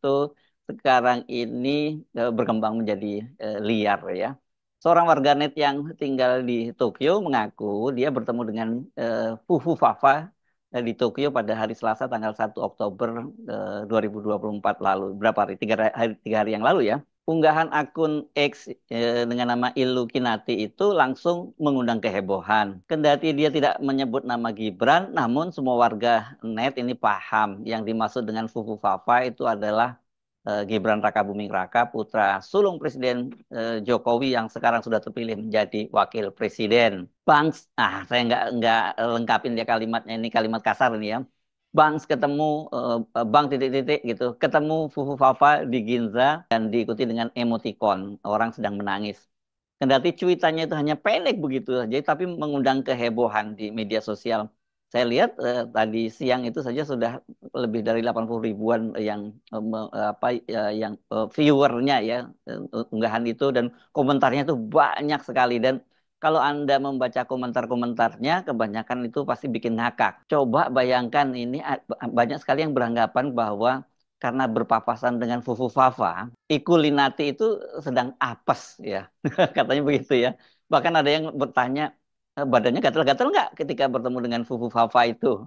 itu sekarang ini berkembang menjadi liar ya. Seorang warganet yang tinggal di Tokyo mengaku dia bertemu dengan Fufu Fafa di Tokyo pada hari Selasa tanggal 1 Oktober 2024 lalu. Berapa hari? 3 hari yang lalu ya. Unggahan akun X dengan nama Illuminati itu langsung mengundang kehebohan. Kendati dia tidak menyebut nama Gibran, namun semua warga net ini paham yang dimaksud dengan Fufu Fafa itu adalah Gibran Rakabuming Raka, putra sulung Presiden Jokowi yang sekarang sudah terpilih menjadi wakil presiden. Saya nggak lengkapin dia kalimatnya, ini kalimat kasar ini ya. Bangs ketemu Bang titik-titik gitu, ketemu Fufu Fafa di Ginza dan diikuti dengan emoticon orang sedang menangis. Kendati cuitannya itu hanya pendek begitu saja, tapi mengundang kehebohan di media sosial. Saya lihat tadi siang itu saja sudah lebih dari 80 ribuan yang viewernya ya unggahan itu, dan komentarnya itu banyak sekali. Dan kalau Anda membaca komentar-komentarnya, kebanyakan itu pasti bikin ngakak. Coba bayangkan ini banyak sekali yang beranggapan bahwa karena berpapasan dengan Fufu Fafa, Ikulinati itu sedang apes ya. Katanya begitu ya. Bahkan ada yang bertanya, badannya gatal-gatal nggak ketika bertemu dengan Fufu Fafa itu?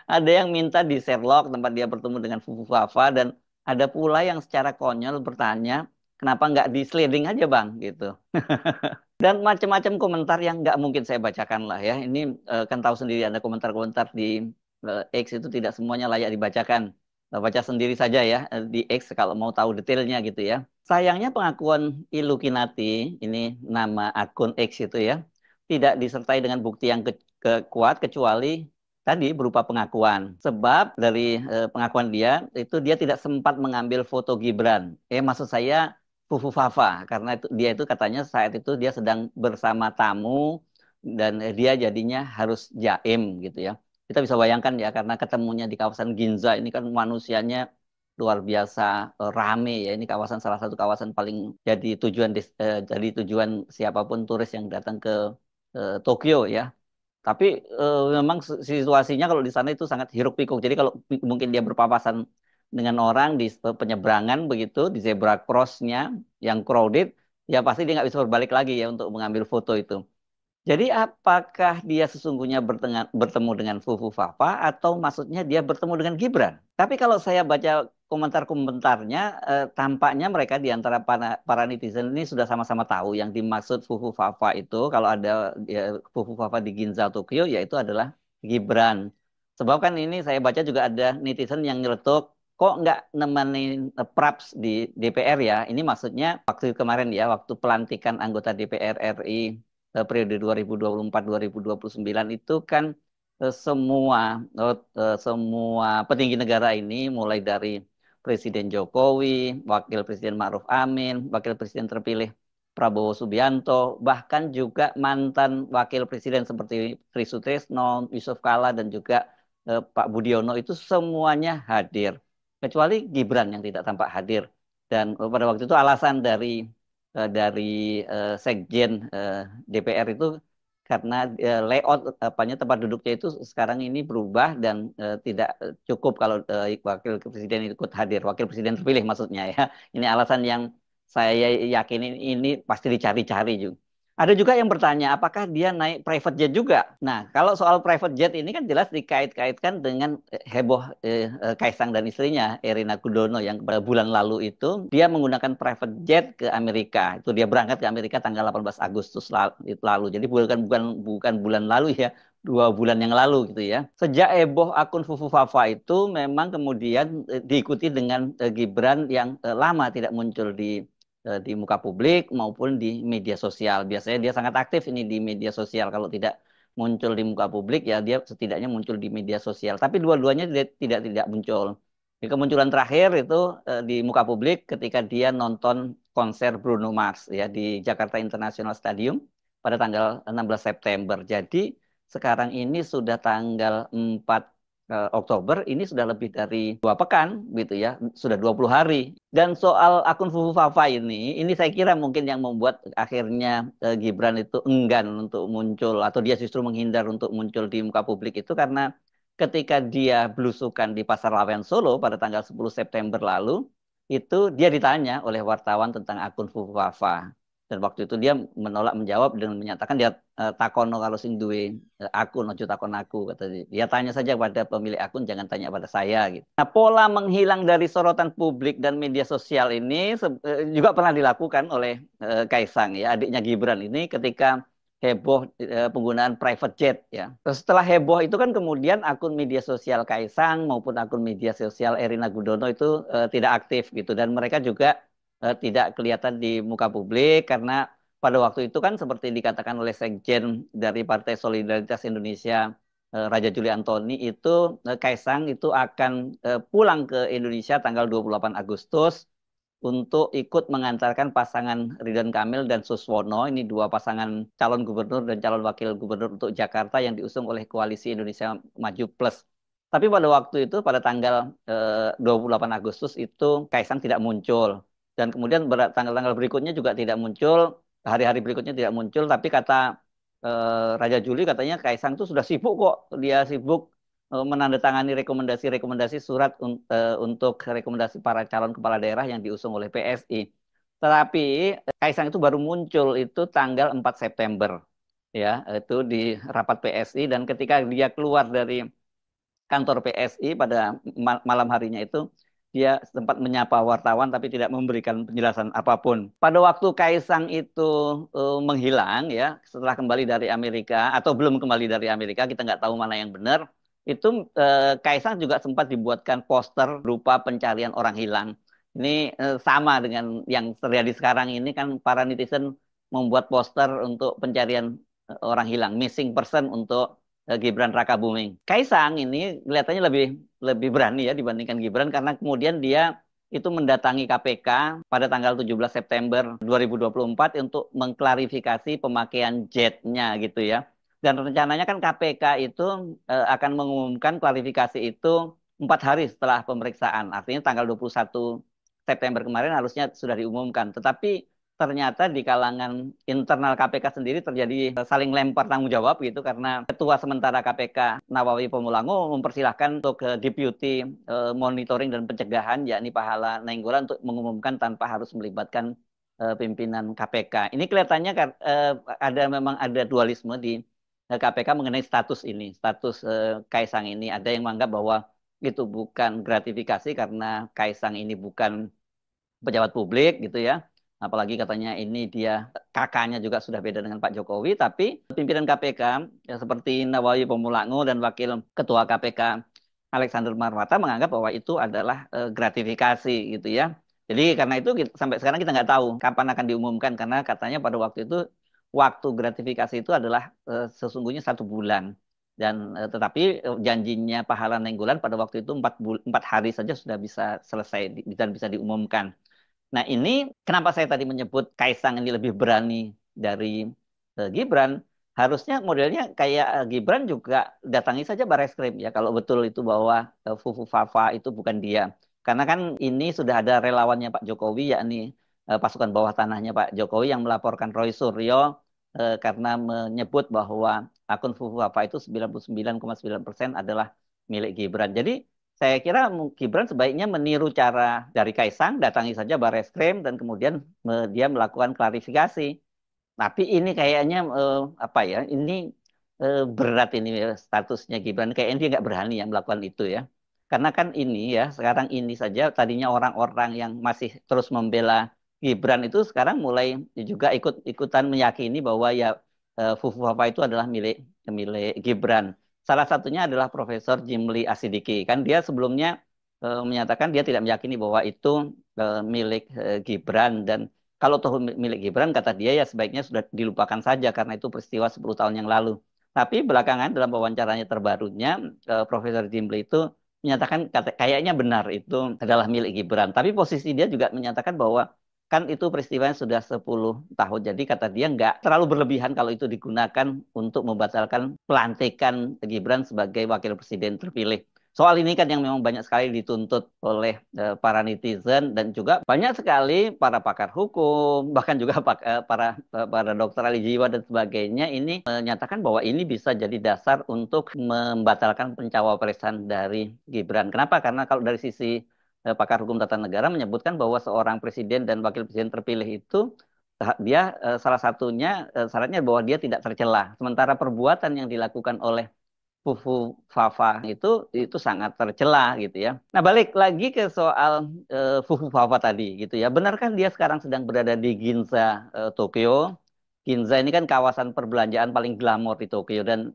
Ada yang minta di Sherlock tempat dia bertemu dengan Fufu Fafa, dan ada pula yang secara konyol bertanya, kenapa nggak di sliding aja bang gitu. Dan macam-macam komentar yang nggak mungkin saya bacakan lah ya. Ini kan tahu sendiri ada komentar-komentar di X itu tidak semuanya layak dibacakan. Baca sendiri saja ya di X kalau mau tahu detailnya gitu ya. Sayangnya pengakuan Illuminati, ini nama akun X itu ya, tidak disertai dengan bukti yang kuat kecuali tadi berupa pengakuan. Sebab dari pengakuan dia itu dia tidak sempat mengambil foto Gibran. Maksud saya Fufu Fafa, karena dia itu katanya saat itu dia sedang bersama tamu dan dia jadinya harus jaim gitu ya. Kita bisa bayangkan ya, karena ketemunya di kawasan Ginza ini kan manusianya luar biasa rame ya. Ini kawasan salah satu kawasan paling jadi tujuan siapapun turis yang datang ke Tokyo ya. Tapi memang situasinya kalau di sana itu sangat hiruk pikuk. Jadi kalau mungkin dia berpapasan dengan orang di penyeberangan begitu, di zebra crossnya yang crowded, ya pasti dia nggak bisa berbalik lagi ya untuk mengambil foto itu. Jadi apakah dia sesungguhnya bertemu dengan Fufu Fafa atau maksudnya dia bertemu dengan Gibran? Tapi kalau saya baca komentar-komentarnya, tampaknya mereka di antara para netizen ini sudah sama-sama tahu yang dimaksud Fufu Fafa itu, kalau ada Fufu Fafa di Ginza Tokyo, yaitu adalah Gibran. Sebab kan ini saya baca juga ada netizen yang nyeletuk, kok nggak nemenin Praps di DPR ya? Ini maksudnya waktu kemarin ya, waktu pelantikan anggota DPR RI periode 2024-2029 itu kan semua petinggi negara ini mulai dari Presiden Jokowi, Wakil Presiden Ma'ruf Amin, Wakil Presiden terpilih Prabowo Subianto, bahkan juga mantan Wakil Presiden seperti Tri Sutresno, Yusuf Kala, dan juga Pak Budiono itu semuanya hadir. Kecuali Gibran yang tidak tampak hadir. Dan pada waktu itu alasan dari Sekjen DPR itu karena layout apanya tempat duduknya itu sekarang ini berubah dan tidak cukup kalau wakil presiden ikut hadir, wakil presiden terpilih maksudnya ya. Ini alasan yang saya yakini ini pasti dicari-cari juga. Ada juga yang bertanya, apakah dia naik private jet juga? Nah, kalau soal private jet ini kan jelas dikait-kaitkan dengan heboh Kaisang dan istrinya, Erina Gudono, yang pada bulan lalu itu dia menggunakan private jet ke Amerika. Itu dia berangkat ke Amerika tanggal 18 Agustus lalu. Jadi bukan bukan bukan bulan lalu ya, 2 bulan yang lalu gitu ya. Sejak heboh akun Fufu Fafa itu memang kemudian diikuti dengan Gibran yang lama tidak muncul di muka publik maupun di media sosial. Biasanya dia sangat aktif ini di media sosial. Kalau tidak muncul di muka publik ya dia setidaknya muncul di media sosial. Tapi dua-duanya tidak muncul. Kemunculan terakhir itu di muka publik ketika dia nonton konser Bruno Mars ya di Jakarta International Stadium pada tanggal 16 September. Jadi sekarang ini sudah tanggal 4 Oktober, ini sudah lebih dari 2 pekan gitu ya, sudah 20 hari. Dan soal akun Fufu Fafa ini saya kira mungkin yang membuat akhirnya Gibran itu enggan untuk muncul atau dia justru menghindar untuk muncul di muka publik itu karena ketika dia belusukan di Pasar Lawean Solo pada tanggal 10 September lalu, itu dia ditanya oleh wartawan tentang akun Fufu Fafa. Dan waktu itu dia menolak menjawab dengan menyatakan dia takono kalau sing duwe akun, ojo takon aku, kata dia. Dia tanya saja pada pemilik akun, jangan tanya pada saya gitu. Nah, pola menghilang dari sorotan publik dan media sosial ini juga pernah dilakukan oleh Kaisang ya, adiknya Gibran ini ketika heboh penggunaan private jet ya. Terus setelah heboh itu kan kemudian akun media sosial Kaisang maupun akun media sosial Erina Gudono itu tidak aktif gitu dan mereka juga tidak kelihatan di muka publik karena pada waktu itu kan seperti dikatakan oleh Sekjen dari Partai Solidaritas Indonesia Raja Juli Antoni itu Kaisang itu akan pulang ke Indonesia tanggal 28 Agustus untuk ikut mengantarkan pasangan Ridwan Kamil dan Suswono, ini dua pasangan calon gubernur dan calon wakil gubernur untuk Jakarta yang diusung oleh Koalisi Indonesia Maju Plus. Tapi pada waktu itu, pada tanggal 28 Agustus itu Kaisang tidak muncul. Dan kemudian tanggal-tanggal berikutnya juga tidak muncul, hari-hari berikutnya tidak muncul, tapi kata Raja Juli katanya Kaisang tuh sudah sibuk kok, dia sibuk menandatangani rekomendasi-rekomendasi surat untuk rekomendasi para calon kepala daerah yang diusung oleh PSI. Tetapi Kaisang itu baru muncul itu tanggal 4 September ya, itu di rapat PSI dan ketika dia keluar dari kantor PSI pada malam harinya itu dia sempat menyapa wartawan tapi tidak memberikan penjelasan apapun. Pada waktu Kaisang itu menghilang ya setelah kembali dari Amerika atau belum kembali dari Amerika kita nggak tahu mana yang benar. Itu Kaisang juga sempat dibuatkan poster berupa pencarian orang hilang. Ini sama dengan yang terjadi sekarang ini kan para netizen membuat poster untuk pencarian orang hilang, missing person untuk Gibran Rakabuming. Kaisang ini kelihatannya lebih lebih berani ya dibandingkan Gibran karena kemudian dia itu mendatangi KPK pada tanggal 17 September 2024 untuk mengklarifikasi pemakaian jetnya gitu ya. Dan rencananya kan KPK itu akan mengumumkan klarifikasi itu 4 hari setelah pemeriksaan. Artinya tanggal 21 September kemarin harusnya sudah diumumkan. Tetapi ternyata di kalangan internal KPK sendiri terjadi saling lempar tanggung jawab gitu karena Ketua sementara KPK Nawawi Pemulango mempersilahkan untuk Deputi Monitoring dan Pencegahan yakni Pahala Nainggolan untuk mengumumkan tanpa harus melibatkan pimpinan KPK. Ini kelihatannya memang ada dualisme di KPK mengenai status ini, status Kaisang ini. Ada yang menganggap bahwa itu bukan gratifikasi karena Kaisang ini bukan pejabat publik gitu ya. Apalagi katanya ini dia kakaknya juga sudah beda dengan Pak Jokowi, tapi pimpinan KPK ya seperti Nawawi Pemulango dan Wakil Ketua KPK Alexander Marwata menganggap bahwa itu adalah gratifikasi gitu ya. Jadi karena itu sampai sekarang kita nggak tahu kapan akan diumumkan karena katanya pada waktu itu waktu gratifikasi itu adalah sesungguhnya 1 bulan dan tetapi janjinya Pahala Nainggolan pada waktu itu 4 hari saja sudah bisa selesai dan bisa diumumkan. Nah ini kenapa saya tadi menyebut Kaisang ini lebih berani dari Gibran. Harusnya modelnya kayak Gibran juga datangi saja Barreskrim ya kalau betul itu bahwa Fufu Fafa itu bukan dia. Karena kan ini sudah ada relawannya Pak Jokowi yakni pasukan bawah tanahnya Pak Jokowi yang melaporkan Roy Suryo karena menyebut bahwa akun Fufu Fafa itu 99,9% adalah milik Gibran. Jadi saya kira Gibran sebaiknya meniru cara dari Kaisang, datangi saja Barreskrim dan kemudian dia melakukan klarifikasi. Tapi ini kayaknya apa ya? Ini berat ini statusnya Gibran. Kayaknya dia nggak berani ya melakukan itu ya. Karena kan ini ya sekarang ini saja tadinya orang-orang yang masih terus membela Gibran itu sekarang mulai juga ikut-ikutan meyakini bahwa ya Fufu Fafa itu adalah milik milik Gibran. Salah satunya adalah Profesor Jimli Asidiki. Kan dia sebelumnya menyatakan dia tidak meyakini bahwa itu milik Gibran dan kalau toh milik Gibran kata dia ya sebaiknya sudah dilupakan saja karena itu peristiwa 10 tahun yang lalu. Tapi belakangan dalam wawancaranya terbarunya Profesor Jimli itu menyatakan kayaknya benar itu adalah milik Gibran. Tapi posisi dia juga menyatakan bahwa kan itu peristiwanya sudah 10 tahun. Jadi kata dia nggak terlalu berlebihan kalau itu digunakan untuk membatalkan pelantikan Gibran sebagai wakil presiden terpilih. Soal ini kan yang memang banyak sekali dituntut oleh para netizen dan juga banyak sekali para pakar hukum, bahkan juga para dokter ahli jiwa dan sebagainya ini menyatakan bahwa ini bisa jadi dasar untuk membatalkan pencawapresan dari Gibran. Kenapa? Karena kalau dari sisi pakar hukum tata negara menyebutkan bahwa seorang presiden dan wakil presiden terpilih itu dia salah satunya syaratnya bahwa dia tidak tercela. Sementara perbuatan yang dilakukan oleh Fufu Fafa itu sangat tercela gitu ya. Nah, balik lagi ke soal Fufu Fafa tadi gitu ya. Benarkah dia sekarang sedang berada di Ginza, Tokyo? Ginza ini kan kawasan perbelanjaan paling glamor di Tokyo dan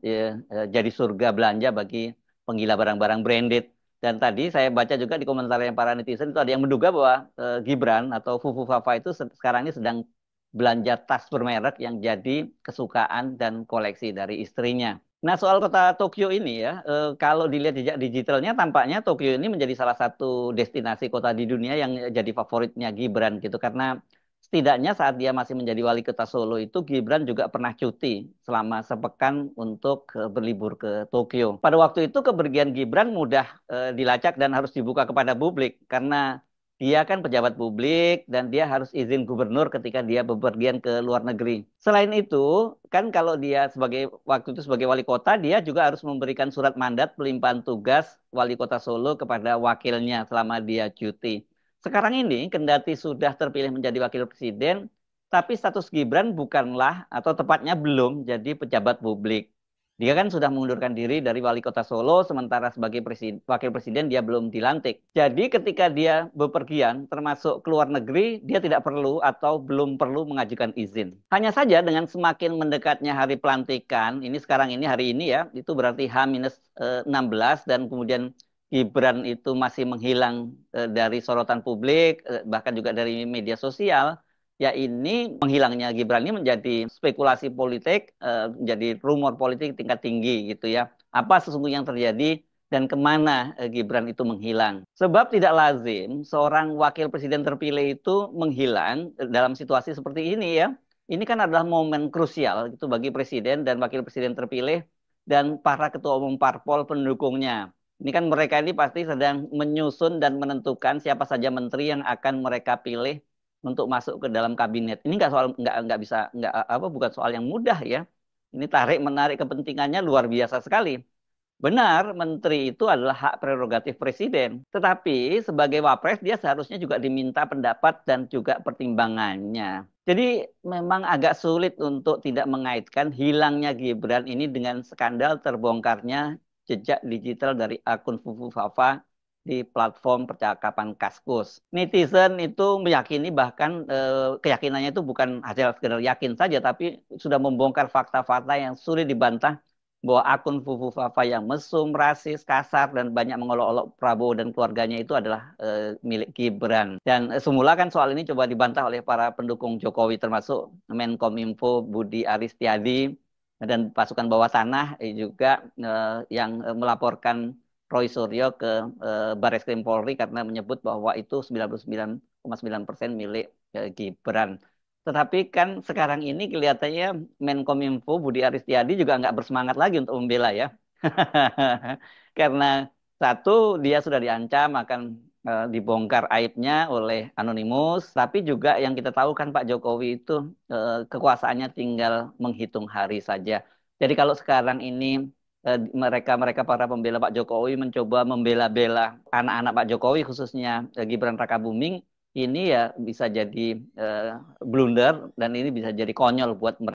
jadi surga belanja bagi penggila barang-barang branded. Dan tadi saya baca juga di komentar yang para netizen itu ada yang menduga bahwa Gibran atau Fufu Fafa itu sekarang ini sedang belanja tas bermerek yang jadi kesukaan dan koleksi dari istrinya. Nah, soal kota Tokyo ini ya, kalau dilihat jejak digitalnya, tampaknya Tokyo ini menjadi salah satu destinasi kota di dunia yang jadi favoritnya Gibran gitu. Karena setidaknya saat dia masih menjadi wali kota Solo itu, Gibran juga pernah cuti selama sepekan untuk berlibur ke Tokyo. Pada waktu itu kepergian Gibran mudah dilacak dan harus dibuka kepada publik karena dia kan pejabat publik dan dia harus izin gubernur ketika dia bepergian ke luar negeri. Selain itu, kan kalau dia sebagai waktu itu sebagai wali kota, dia juga harus memberikan surat mandat pelimpahan tugas wali kota Solo kepada wakilnya selama dia cuti. Sekarang ini, kendati sudah terpilih menjadi wakil presiden, tapi status Gibran bukanlah atau tepatnya belum jadi pejabat publik. Dia kan sudah mengundurkan diri dari wali kota Solo, sementara sebagai wakil presiden dia belum dilantik. Jadi ketika dia bepergian, termasuk ke luar negeri, dia tidak perlu atau belum perlu mengajukan izin. Hanya saja dengan semakin mendekatnya hari pelantikan, ini sekarang ini hari ini ya, itu berarti H-16 dan kemudian Gibran itu masih menghilang dari sorotan publik, bahkan juga dari media sosial, ya ini menghilangnya Gibran ini menjadi spekulasi politik, menjadi rumor politik tingkat tinggi gitu ya. Apa sesungguhnya yang terjadi dan kemana Gibran itu menghilang? Sebab tidak lazim seorang wakil presiden terpilih itu menghilang dalam situasi seperti ini ya. Ini kan adalah momen krusial gitu bagi presiden dan wakil presiden terpilih dan para ketua umum parpol pendukungnya. Ini kan mereka ini pasti sedang menyusun dan menentukan siapa saja menteri yang akan mereka pilih untuk masuk ke dalam kabinet. Ini nggak bisa nggak apa bukan soal yang mudah ya. Ini tarik menarik kepentingannya luar biasa sekali. Benar, menteri itu adalah hak prerogatif presiden. Tetapi sebagai wapres dia seharusnya juga diminta pendapat dan juga pertimbangannya. Jadi memang agak sulit untuk tidak mengaitkan hilangnya Gibran ini dengan skandal terbongkarnya jejak digital dari akun Fufu Fafa di platform percakapan Kaskus. Netizen itu meyakini bahkan keyakinannya itu bukan hasil sekedar yakin saja, tapi sudah membongkar fakta-fakta yang sulit dibantah bahwa akun Fufu Fafa yang mesum, rasis, kasar, dan banyak mengolok-olok Prabowo dan keluarganya itu adalah milik Gibran. Dan semula kan soal ini coba dibantah oleh para pendukung Jokowi termasuk Menkominfo Budi Aristiadi dan pasukan bawah tanah juga yang melaporkan Roy Suryo ke Barreskrim Polri karena menyebut bahwa itu 99,9% milik Gibran. Tetapi kan sekarang ini kelihatannya Menkominfo Budi Aristiadi juga nggak bersemangat lagi untuk membela ya. Karena satu, dia sudah diancam akan dibongkar aibnya oleh Anonymous. Tapi juga yang kita tahu kan Pak Jokowi itu kekuasaannya tinggal menghitung hari saja. Jadi kalau sekarang ini mereka-mereka para pembela Pak Jokowi mencoba membela-bela anak-anak Pak Jokowi khususnya Gibran Rakabuming ini ya bisa jadi blunder dan ini bisa jadi konyol buat mereka.